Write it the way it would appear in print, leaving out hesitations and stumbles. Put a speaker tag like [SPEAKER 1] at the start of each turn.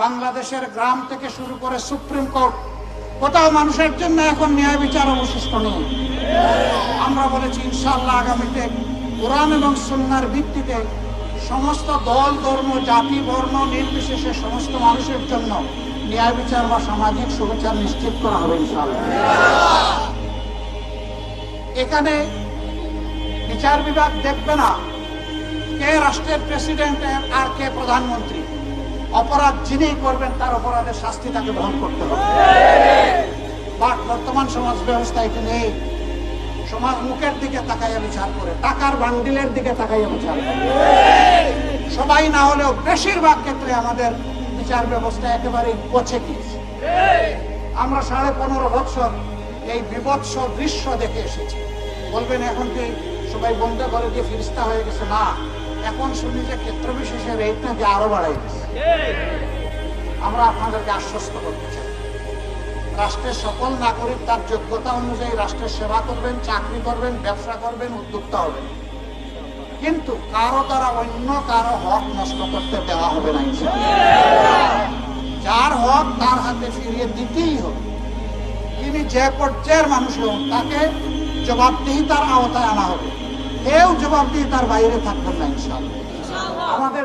[SPEAKER 1] বাংলাদেশের গ্রাম থেকে শুরু করে সুপ্রিম কোর্ট, কোথাও মানুষের জন্য এখন ন্যায় বিচার অবশিষ্ট নেই। আমরা বলেছি ইনশাআল্লাহ আগামীতে কোরআন এবং সুন্নাহর ভিত্তিতে সমস্ত দল, ধর্ম, জাতি, বর্ণ নির্বিশেষে সমস্ত মানুষের জন্য ন্যায় বিচার বা সামাজিক সুবিচার নিশ্চিত করা হবে ইনশাআল্লাহ। এখানে বিচার বিভাগ দেখবে না কে রাষ্ট্রের প্রেসিডেন্ট আর কে প্রধানমন্ত্রী। অপরাধ যিনি করবেন তার অপরাধের শাস্তি তাকে বহন করতে হবে। বাট বর্তমান সমাজ ব্যবস্থা এটি নেই। সমাজ মুখের দিকে তাকাইয়া বিচার করে, টাকার বান্ডিলের দিকে তাকাইয়া বিচার করে। সবাই না হলেও বেশিরভাগ ক্ষেত্রে আমাদের বিচার ব্যবস্থা একেবারে পচে গিয়েছে। আমরা 15.5 বছর এই বিভৎস দৃশ্য দেখে এসেছি। বলবেন এখন কি সবাই বন্ধ করে দিয়ে ফিরিস্তা হয়ে গেছে? না, এখন শুনি যে ক্ষেত্র বিশেষে রেট নাকি আরো বাড়াই গেছে। আমরা আপনাদেরকে আশ্বস্ত করতে চাই, রাষ্ট্রের সকল নাগরিক তার যোগ্যতা অনুযায়ী রাষ্ট্রের সেবা করবেন, চাকরি করবেন, ব্যবসা করবেন, উদ্যোক্তা হবেন, কিন্তু কারো দ্বারা অন্য কারো হক নষ্ট করতে দেওয়া হবে না। যার হক তার হাতে ফিরিয়ে দিতেই হবে। তিনি যে পর্যায়ের মানুষ হন তাকে জবাবদিহিতার আওতায় আনা হবে। কেউ জবাবদিহিতার বাইরে থাকবেন না ইনশাআল্লাহ। আমাদের